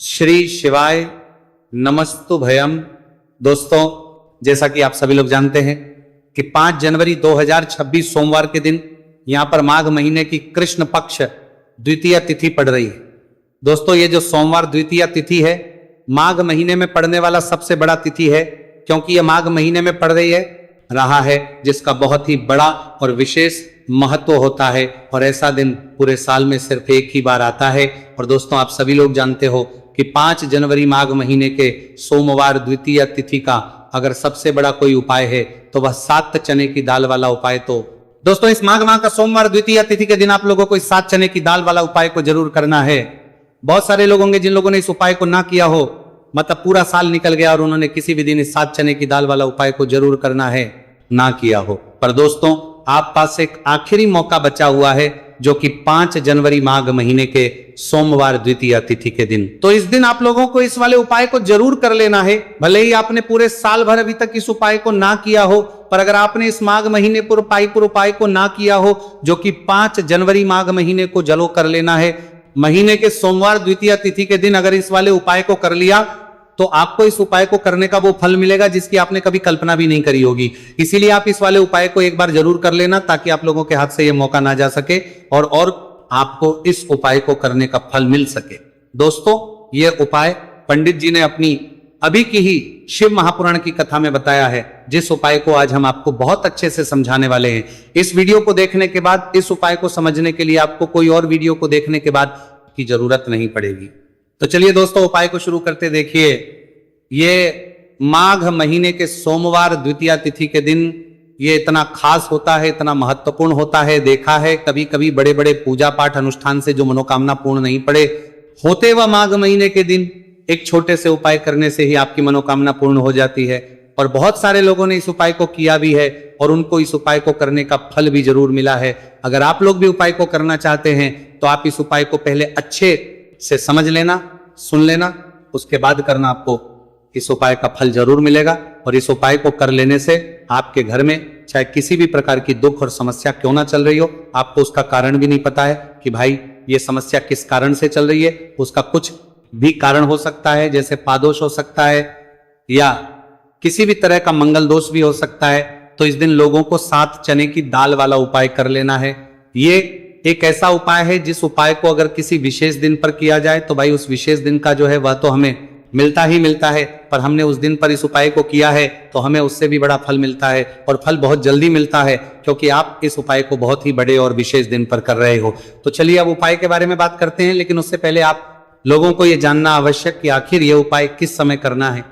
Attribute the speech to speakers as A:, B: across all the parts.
A: श्री शिवाय नमस्तुभयम। दोस्तों, जैसा कि आप सभी लोग जानते हैं कि 5 जनवरी 2026 सोमवार के दिन यहां पर माघ महीने की कृष्ण पक्ष द्वितीय तिथि पड़ रही है। दोस्तों, ये जो सोमवार द्वितीय तिथि है माघ महीने में पड़ने वाला सबसे बड़ा तिथि है, क्योंकि यह माघ महीने में पड़ रहा है जिसका बहुत ही बड़ा और विशेष महत्व होता है। और ऐसा दिन पूरे साल में सिर्फ एक ही बार आता है। और दोस्तों, आप सभी लोग जानते हो कि 5 जनवरी माघ महीने के सोमवार द्वितीय तिथि का अगर सबसे बड़ा कोई उपाय है तो वह 7 चने की दाल वाला उपाय। तो दोस्तों, इस माघ माह का सोमवार द्वितीय तिथि के दिन आप लोगों को इस 7 चने की दाल वाला उपाय को जरूर करना है। बहुत सारे लोग होंगे जिन लोगों ने इस उपाय को ना किया हो, मतलब पूरा साल निकल गया और उन्होंने किसी भी दिन इस 7 चने की दाल वाला उपाय को जरूर करना है, ना किया हो। पर दोस्तों, आप पास एक आखिरी मौका बचा हुआ है जो कि 5 जनवरी माघ महीने के सोमवार द्वितीय तिथि के दिन। तो इस दिन आप लोगों को इस वाले उपाय को जरूर कर लेना है। भले ही आपने पूरे साल भर अभी तक इस उपाय को ना किया हो, पर अगर आपने इस माघ महीने पर उपाय को ना किया हो जो कि 5 जनवरी माघ महीने को जलो कर लेना है, महीने के सोमवार द्वितीय तिथि के दिन अगर इस वाले उपाय को कर लिया तो आपको इस उपाय को करने का वो फल मिलेगा जिसकी आपने कभी कल्पना भी नहीं करी होगी। इसीलिए आप इस वाले उपाय को एक बार जरूर कर लेना ताकि आप लोगों के हाथ से ये मौका ना जा सके और आपको इस उपाय को करने का फल मिल सके। दोस्तों, ये उपाय पंडित जी ने अपनी अभी की ही शिव महापुराण की कथा में बताया है, जिस उपाय को आज हम आपको बहुत अच्छे से समझाने वाले हैं। इस वीडियो को देखने के बाद इस उपाय को समझने के लिए आपको कोई और वीडियो को देखने के बाद की जरूरत नहीं पड़ेगी। तो चलिए दोस्तों, उपाय को शुरू करते। देखिए, ये माघ महीने के सोमवार द्वितीय तिथि के दिन ये इतना खास होता है, इतना महत्वपूर्ण होता है। देखा है कभी कभी बड़े बड़े पूजा पाठ अनुष्ठान से जो मनोकामना पूर्ण नहीं पड़े होते, वह माघ महीने के दिन एक छोटे से उपाय करने से ही आपकी मनोकामना पूर्ण हो जाती है। और बहुत सारे लोगों ने इस उपाय को किया भी है और उनको इस उपाय को करने का फल भी जरूर मिला है। अगर आप लोग भी उपाय को करना चाहते हैं तो आप इस उपाय को पहले अच्छे से समझ लेना, सुन लेना, उसके बाद करना। आपको इस उपाय का फल जरूर मिलेगा। और इस उपाय को कर लेने से आपके घर में चाहे किसी भी प्रकार की दुख और समस्या क्यों ना चल रही हो, आपको उसका कारण भी नहीं पता है कि भाई ये समस्या किस कारण से चल रही है, उसका कुछ भी कारण हो सकता है, जैसे पादोष हो सकता है या किसी भी तरह का मंगल दोष भी हो सकता है। तो इस दिन लोगों को 7 चने की दाल वाला उपाय कर लेना है। ये एक ऐसा उपाय है जिस उपाय को अगर किसी विशेष दिन पर किया जाए तो भाई उस विशेष दिन का जो है वह तो हमें मिलता ही मिलता है, पर हमने उस दिन पर इस उपाय को किया है तो हमें उससे भी बड़ा फल मिलता है। और फल बहुत जल्दी मिलता है क्योंकि आप इस उपाय को बहुत ही बड़े और विशेष दिन पर कर रहे हो। तो चलिए अब उपाय के बारे में बात करते हैं, लेकिन उससे पहले आप लोगों को यह जानना आवश्यक कि आखिर यह उपाय किस समय करना है,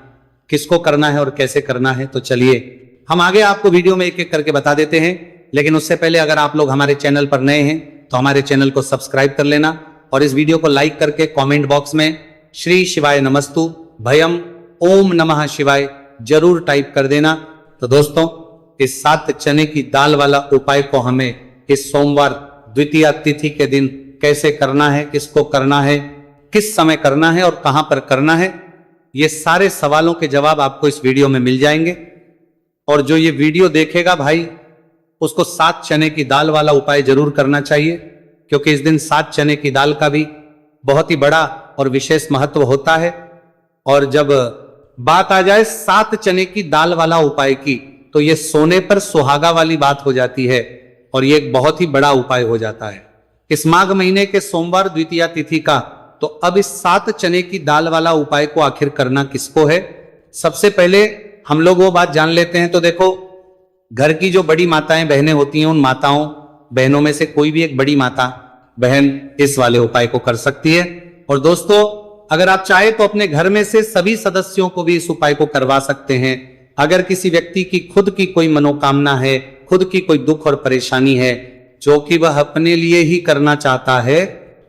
A: किसको करना है और कैसे करना है। तो चलिए हम आगे आपको वीडियो में एक एक करके बता देते हैं, लेकिन उससे पहले अगर आप लोग हमारे चैनल पर नए हैं तो हमारे चैनल को सब्सक्राइब कर लेना और इस वीडियो को लाइक करके कमेंट बॉक्स में श्री शिवाय नमस्तु भयम ओम नमः शिवाय जरूर टाइप कर देना। तो दोस्तों, इस 7 चने की दाल वाला उपाय को हमें इस सोमवार द्वितीय तिथि के दिन कैसे करना है, किसको करना है, किस समय करना है और कहां पर करना है, ये सारे सवालों के जवाब आपको इस वीडियो में मिल जाएंगे। और जो ये वीडियो देखेगा भाई उसको 7 चने की दाल वाला उपाय जरूर करना चाहिए, क्योंकि इस दिन 7 चने की दाल का भी बहुत ही बड़ा और विशेष महत्व होता है। और जब बात आ जाए 7 चने की दाल वाला उपाय की तो यह सोने पर सुहागा वाली बात हो जाती है और यह एक बहुत ही बड़ा उपाय हो जाता है इस माघ महीने के सोमवार द्वितीय तिथि का। तो अब इस 7 चने की दाल वाला उपाय को आखिर करना किसको है, सबसे पहले हम लोग वो बात जान लेते हैं। तो देखो, घर की जो बड़ी माताएं बहनें होती हैं, उन माताओं बहनों में से कोई भी एक बड़ी माता बहन इस वाले उपाय को कर सकती है। और दोस्तों, अगर आप चाहे तो अपने घर में से सभी सदस्यों को भी इस उपाय को करवा सकते हैं। अगर किसी व्यक्ति की खुद की कोई मनोकामना है, खुद की कोई दुख और परेशानी है जो कि वह अपने लिए ही करना चाहता है,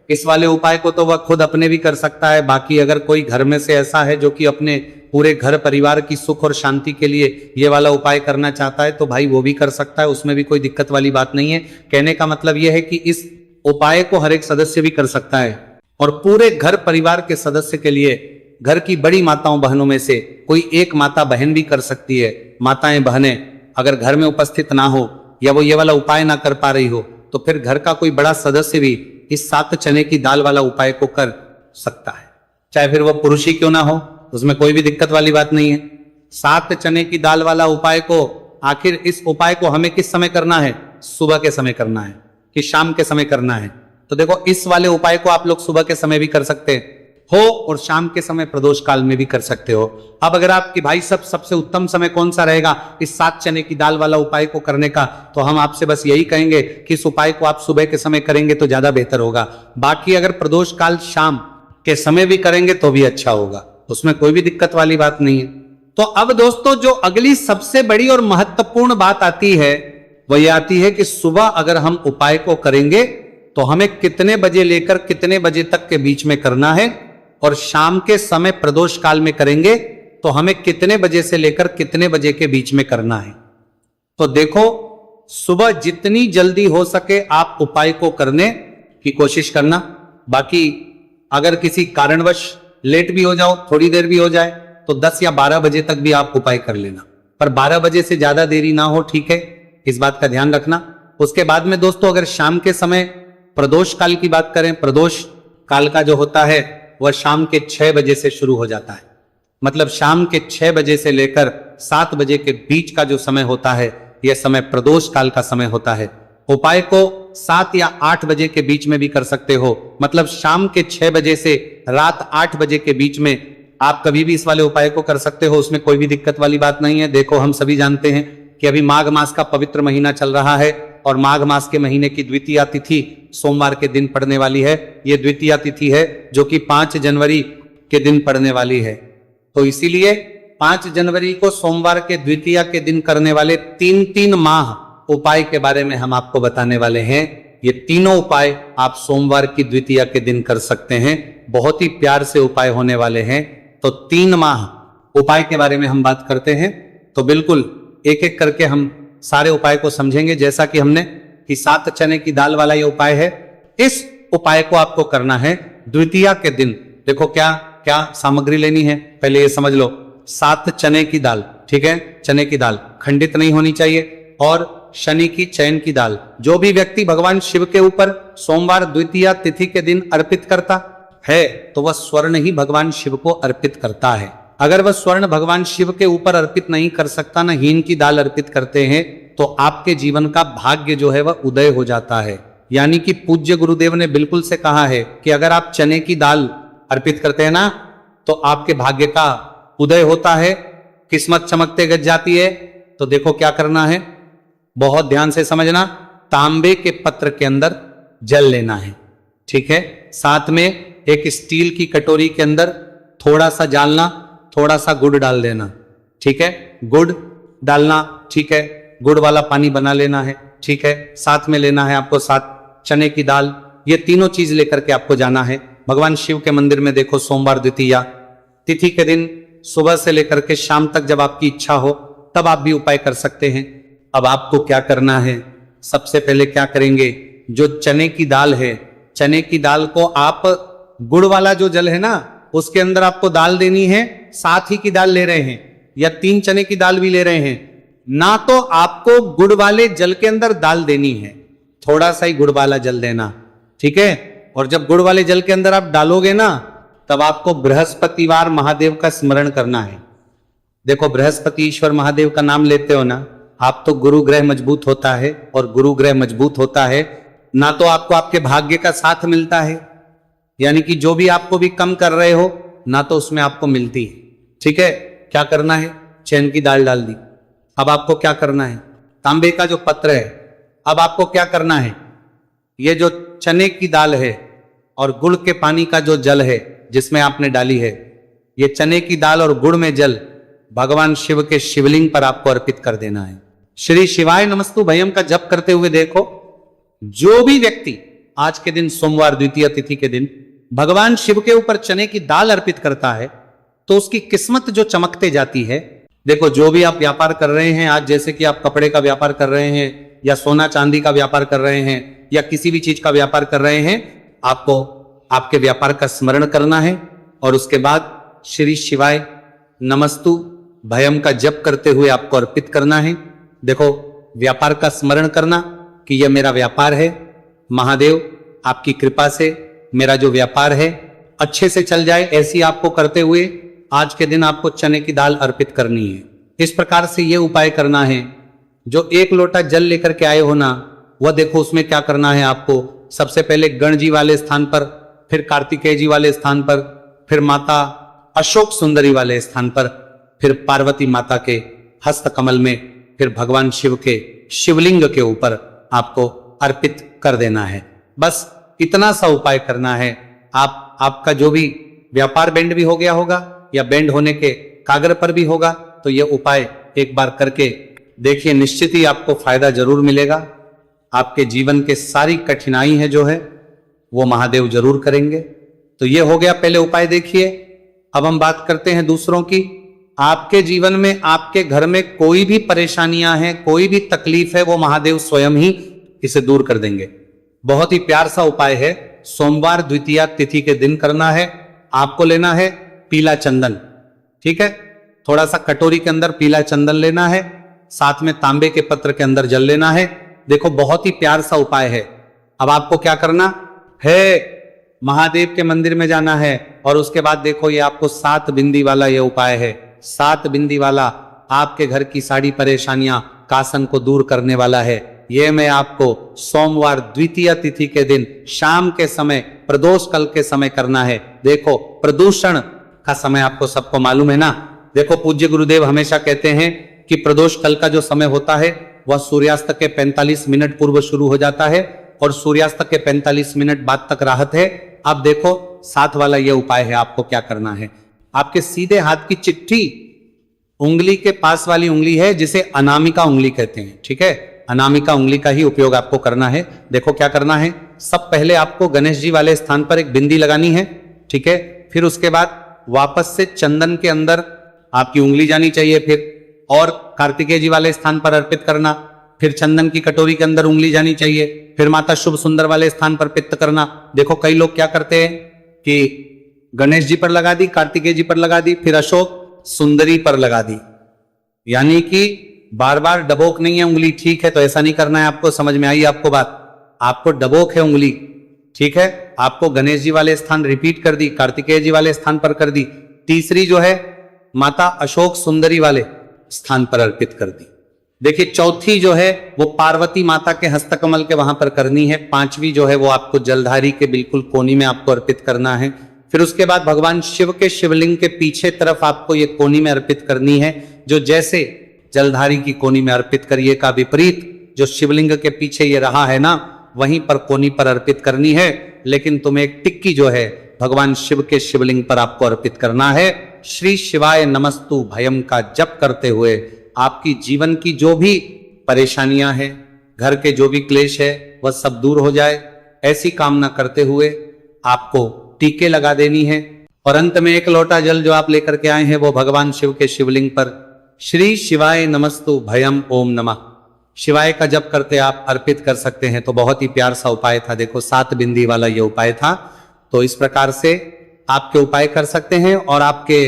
A: इस वाले उपाय को तो वह खुद अपने भी कर सकता है। बाकी अगर कोई घर में से ऐसा है जो कि अपने पूरे घर परिवार की सुख और शांति के लिए ये वाला उपाय करना चाहता है तो भाई वो भी कर सकता है, उसमें भी कोई दिक्कत वाली बात नहीं है। कहने का मतलब यह है कि इस उपाय को हर एक सदस्य भी कर सकता है और पूरे घर परिवार के सदस्य के लिए घर की बड़ी माताओं बहनों में से कोई एक माता बहन भी कर सकती है। माताएं बहनें अगर घर में उपस्थित ना हो या वो ये वाला उपाय ना कर पा रही हो तो फिर घर का कोई बड़ा सदस्य भी इस 7 चने की दाल वाला उपाय को कर सकता है। चाहे फिर वो पुरुष ही क्यों ना हो, उसमें कोई भी दिक्कत वाली बात नहीं है। 7 चने की दाल वाला उपाय को, आखिर इस उपाय को हमें किस समय करना है? सुबह के समय करना है कि शाम के समय करना है? तो देखो, इस वाले उपाय को आप लोग सुबह के समय भी कर सकते हो और शाम के समय प्रदोष काल में भी कर सकते हो। अब अगर आपकी भाई सबसे उत्तम समय कौन सा रहेगा इस 7 चने की दाल वाला उपाय को करने का, तो हम आपसे बस यही कहेंगे कि इस उपाय को आप सुबह के समय करेंगे तो ज्यादा बेहतर होगा। बाकी अगर प्रदोष काल शाम के समय भी करेंगे तो भी अच्छा होगा, उसमें कोई भी दिक्कत वाली बात नहीं है। तो अब दोस्तों, जो अगली सबसे बड़ी और महत्वपूर्ण बात आती है वो ये आती है कि सुबह अगर हम उपाय को करेंगे तो हमें कितने बजे लेकर कितने बजे तक के बीच में करना है, और शाम के समय प्रदोष काल में करेंगे तो हमें कितने बजे से लेकर कितने बजे के बीच में करना है। तो देखो, सुबह जितनी जल्दी हो सके आप उपाय को करने की कोशिश करना। बाकी अगर किसी कारणवश लेट भी हो जाओ, थोड़ी देर भी हो जाए, तो 10 या 12 बजे तक भी आप उपाय कर लेना, पर 12 बजे से ज्यादा देरी ना हो, ठीक है? इस बात का ध्यान रखना। उसके बाद में दोस्तों, अगर शाम के समय प्रदोष काल की बात करें, प्रदोष काल का जो होता है वह शाम के 6 बजे से शुरू हो जाता है। मतलब शाम के 6 बजे से लेकर 7 बजे के बीच का जो समय होता है, यह समय प्रदोष काल का समय होता है। उपाय को 7 या 8 बजे के बीच में भी कर सकते हो। मतलब शाम के 6 बजे से रात 8 बजे के बीच में आप कभी भी इस वाले उपाय को कर सकते हो, उसमें कोई भी दिक्कत वाली बात नहीं है। देखो, हम सभी जानते हैं कि अभी माघ मास का पवित्र महीना चल रहा है और माघ मास के महीने की द्वितीया तिथि सोमवार के दिन पड़ने वाली है। यह द्वितीया तिथि है जो कि 5 जनवरी के दिन पड़ने वाली है। तो इसीलिए 5 जनवरी को सोमवार के द्वितीया के दिन करने वाले 3 माह उपाय के बारे में हम आपको बताने वाले हैं। ये तीनों उपाय आप सोमवार की द्वितीया के दिन कर सकते हैं। बहुत ही प्यार से उपाय होने वाले हैं। तो 3 माह उपाय के बारे में हम बात करते हैं, तो बिल्कुल एक एक करके हम सारे उपाय को समझेंगे। जैसा कि हमने कि 7 चने की दाल वाला ये उपाय है, इस उपाय को आपको करना है द्वितीया के दिन। देखो क्या क्या सामग्री लेनी है, पहले ये समझ लो। 7 चने की दाल, ठीक है? चने की दाल खंडित नहीं होनी चाहिए, और शनि की चयन की दाल। जो भी व्यक्ति भगवान शिव के ऊपर सोमवार द्वितीया तिथि के दिन अर्पित करता है तो वह स्वर्ण ही भगवान शिव को अर्पित करता है। अगर वह स्वर्ण भगवान शिव के ऊपर अर्पित नहीं कर सकता, ना हीन की दाल अर्पित करते हैं, तो आपके जीवन का भाग्य जो है वह उदय हो जाता है। यानी कि पूज्य गुरुदेव ने बिल्कुल से कहा है कि अगर आप चने की दाल अर्पित करते हैं ना, तो आपके भाग्य का उदय होता है, किस्मत चमकते गज जाती है। तो देखो क्या करना है, बहुत ध्यान से समझना। तांबे के पत्र के अंदर जल लेना है, ठीक है? साथ में एक स्टील की कटोरी के अंदर थोड़ा सा डालना, थोड़ा सा गुड़ डाल देना, ठीक है? गुड़ डालना, ठीक है? गुड़ वाला पानी बना लेना है, ठीक है? साथ में लेना है आपको 7 चने की दाल। ये तीनों चीज लेकर के आपको जाना है भगवान शिव के मंदिर में। देखो, सोमवार द्वितीया तिथि के दिन सुबह से लेकर के शाम तक जब आपकी इच्छा हो तब आप भी उपाय कर सकते हैं। अब आपको क्या करना है, सबसे पहले क्या करेंगे, जो चने की दाल है, चने की दाल को आप गुड़ वाला जो जल है ना उसके अंदर आपको दाल देनी है। 7 ही की दाल ले रहे हैं या 3 चने की दाल भी ले रहे हैं ना, तो आपको गुड़ वाले जल के अंदर दाल देनी है। थोड़ा सा ही गुड़ वाला जल देना, ठीक है? और जब गुड़ वाले जल के अंदर आप डालोगे ना, तब आपको बृहस्पतिवार महादेव का स्मरण करना है। देखो, बृहस्पति ईश्वर महादेव का नाम लेते हो ना आप, तो गुरु ग्रह मजबूत होता है, और गुरु ग्रह मजबूत होता है ना तो आपको आपके भाग्य का साथ मिलता है। यानी कि जो भी आपको भी कम कर रहे हो ना, तो उसमें आपको मिलती है, ठीक है? क्या करना है, चैन की दाल डाल दी। अब आपको क्या करना है, तांबे का जो पत्र है, अब आपको क्या करना है, ये जो चने की दाल है और गुड़ के पानी का जो जल है जिसमें आपने डाली है, ये चने की दाल और गुड़ में जल भगवान शिव के शिवलिंग पर आपको अर्पित कर देना है। श्री शिवाय नमस्तु भयम का जप करते हुए देखो, जो भी व्यक्ति आज के दिन सोमवार द्वितीय तिथि के दिन भगवान शिव के ऊपर चने की दाल अर्पित करता है तो उसकी किस्मत जो चमकते जाती है। देखो, जो भी आप व्यापार कर रहे हैं आज, जैसे कि आप कपड़े का व्यापार कर रहे हैं या सोना चांदी का व्यापार कर रहे हैं या किसी भी चीज का व्यापार कर रहे हैं, आपको आपके व्यापार का स्मरण करना है और उसके बाद श्री शिवाय नमस्तु भयम का जप करते हुए आपको अर्पित करना है। देखो, व्यापार का स्मरण करना कि यह मेरा व्यापार है, महादेव आपकी कृपा से मेरा जो व्यापार है अच्छे से चल जाए, ऐसी आपको करते हुए आज के दिन आपको चने की दाल अर्पित करनी है। इस प्रकार से ये उपाय करना है। जो 1 लोटा जल लेकर के आए हो ना, वह देखो उसमें क्या करना है आपको। सबसे पहले गण जी वाले स्थान पर, फिर कार्तिकेय जी वाले स्थान पर, फिर माता अशोक सुंदरी वाले स्थान पर, फिर पार्वती माता के हस्त कमल में, फिर भगवान शिव के शिवलिंग के ऊपर आपको अर्पित कर देना है। बस इतना सा उपाय करना है। आपका जो भी व्यापार बैंड भी हो गया होगा या बैंड होने के कागर पर भी होगा, तो यह उपाय एक बार करके देखिए, निश्चित ही आपको फायदा जरूर मिलेगा। आपके जीवन के सारी कठिनाई है जो है वो महादेव जरूर करेंगे। तो ये हो गया पहले उपाय। देखिए अब हम बात करते हैं दूसरों की। आपके जीवन में, आपके घर में कोई भी परेशानियां हैं, कोई भी तकलीफ है, वो महादेव स्वयं ही इसे दूर कर देंगे। बहुत ही प्यार सा उपाय है। सोमवार द्वितीया तिथि के दिन करना है। आपको लेना है पीला चंदन, ठीक है। थोड़ा सा कटोरी के अंदर पीला चंदन लेना है, साथ में तांबे के पत्र के अंदर जल लेना है। देखो बहुत ही प्यार सा उपाय है। अब आपको क्या करना है, महादेव के मंदिर में जाना है और उसके बाद देखो ये आपको 7 बिंदी वाला ये उपाय है। 7 बिंदी वाला आपके घर की सारी परेशानियां, कासन को दूर करने वाला है। ये मैं आपको सोमवार द्वितीय तिथि के दिन शाम के समय, प्रदोष काल के समय करना है। देखो प्रदूषण का समय आपको सबको मालूम है ना। देखो पूज्य गुरुदेव हमेशा कहते हैं कि प्रदोष काल का जो समय होता है वह सूर्यास्त के 45 मिनट पूर्व शुरू हो जाता है और सूर्यास्त के 45 मिनट बाद तक राहत है। अब देखो 7 वाला यह उपाय है। आपको क्या करना है, आपके सीधे हाथ की चिट्ठी उंगली के पास वाली उंगली है जिसे अनामिका उंगली कहते हैं, ठीक है। अनामिका उंगली का ही उपयोग आपको करना है। देखो क्या करना है, सब पहले आपको गणेश जी वाले स्थान पर एक बिंदी लगानी है, ठीक है। फिर उसके बाद वापस से चंदन के अंदर आपकी उंगली जानी चाहिए, फिर और कार्तिकेय जी वाले स्थान पर अर्पित करना। फिर चंदन की कटोरी के अंदर उंगली जानी चाहिए, फिर माता शुभ सुंदर वाले स्थान पर पित्त करना। देखो कई लोग क्या करते हैं कि गणेश जी पर लगा दी, कार्तिकेय जी पर लगा दी, फिर अशोक सुंदरी पर लगा दी, यानी कि बार बार डबोक नहीं है उंगली, ठीक है। तो ऐसा नहीं करना है आपको, समझ में आई आपको बात। आपको डबोक है उंगली, ठीक है। आपको गणेश जी वाले स्थान रिपीट कर दी, कार्तिकेय जी वाले स्थान पर कर दी, तीसरी जो है माता अशोक सुंदरी वाले स्थान पर अर्पित कर दी। देखिए चौथी जो है वो पार्वती माता के हस्तकमल के वहां पर करनी है। 5वीं जो है वो आपको जलधारी के बिल्कुल कोनी में आपको अर्पित करना है। फिर उसके बाद भगवान शिव के शिवलिंग के पीछे तरफ आपको ये कोनी में अर्पित करनी है। जो जैसे जलधारी की कोनी में अर्पित करिए का विपरीत जो शिवलिंग के पीछे ये रहा है ना, वहीं पर कोनी पर अर्पित करनी है। लेकिन तुम्हें एक टिक्की जो है भगवान शिव के शिवलिंग पर आपको अर्पित करना है। श्री शिवाय नमस्तु भयम का जप करते हुए आपकी जीवन की जो भी परेशानियां हैं, घर के जो भी क्लेश है, वह सब दूर हो जाए, ऐसी कामना करते हुए आपको टीके लगा देनी है। और अंत में 1 लोटा जल जो आप लेकर के आए हैं वो भगवान शिव के शिवलिंग पर श्री शिवाय नमस्तु भयम ओम नमः शिवाय का जप करते आप अर्पित कर सकते हैं। तो बहुत ही प्यार सा उपाय था। देखो 7 बिंदी वाला ये उपाय था। तो इस प्रकार से आपके उपाय कर सकते हैं और आपके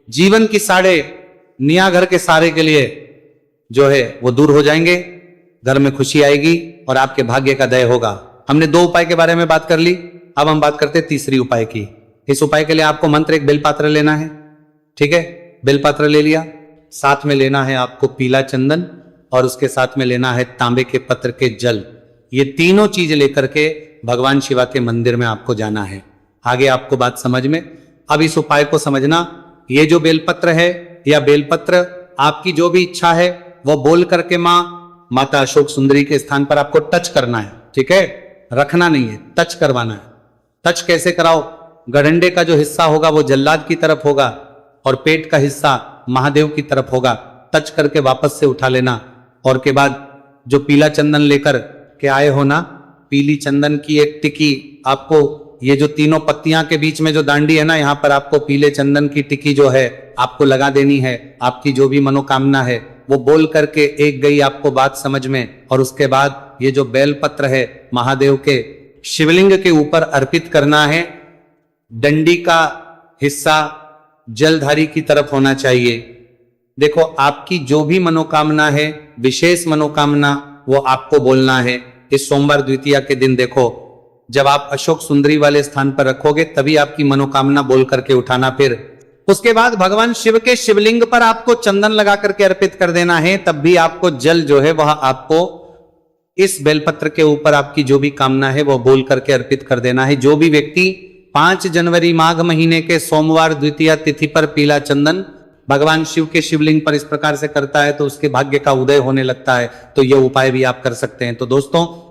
A: जीवन की सारे निया घर के सारे के लिए जो है वो दूर हो जाएंगे। घर में खुशी आएगी और आपके भाग्य का दय होगा। हमने 2 उपाय के बारे में बात कर ली, अब हम बात करते हैं तीसरी उपाय की। इस उपाय के लिए आपको मंत्र एक बेलपात्र लेना है, ठीक है। बेलपात्र ले लिया, साथ में लेना है आपको पीला चंदन और उसके साथ में लेना है तांबे के पत्र के जल। ये तीनों चीज लेकर के भगवान शिवा के मंदिर में आपको जाना है। आगे आपको बात समझ में। अब इस उपाय को समझना, ये जो बेलपत्र है या बेलपत्र आपकी जो भी इच्छा है वो बोल करके माता अशोक सुंदरी के स्थान पर आपको टच करना है, ठीक है। रखना नहीं है, टच करवाना है। टच कैसे कराओ, गडंडे का जो हिस्सा होगा वो जल्लाद की तरफ होगा और पेट का हिस्सा महादेव की तरफ होगा। टच करके वापस से उठा लेना और के बाद जो पीला चंदन लेकर के आए हो ना, पीली चंदन की एक टिकी आपको, ये जो तीनों पत्तियां के बीच में जो दांडी है ना, यहाँ पर आपको पीले चंदन की टिकी जो है आपको लगा देनी है। आपकी जो भी मनोकामना है वो बोल करके एक गई आपको बात समझ में। और उसके बाद ये जो बेलपत्र है महादेव के शिवलिंग के ऊपर अर्पित करना है। डंडी का हिस्सा जलधारी की तरफ होना चाहिए। देखो आपकी जो भी मनोकामना है, विशेष मनोकामना, वो आपको बोलना है। इस सोमवार द्वितीया के दिन देखो जब आप अशोक सुंदरी वाले स्थान पर रखोगे तभी आपकी मनोकामना बोल करके उठाना। फिर उसके बाद भगवान शिव के शिवलिंग पर आपको चंदन लगा करके अर्पित कर देना है। तब भी आपको जल जो है वह आपको इस बेलपत्र के ऊपर आपकी जो भी कामना है वह बोल करके अर्पित कर देना है। जो भी व्यक्ति 5 जनवरी माघ महीने के सोमवार द्वितीया तिथि पर पीला चंदन भगवान शिव के शिवलिंग पर इस प्रकार से करता है तो उसके भाग्य का उदय होने लगता है। तो यह उपाय भी आप कर सकते हैं। तो दोस्तों,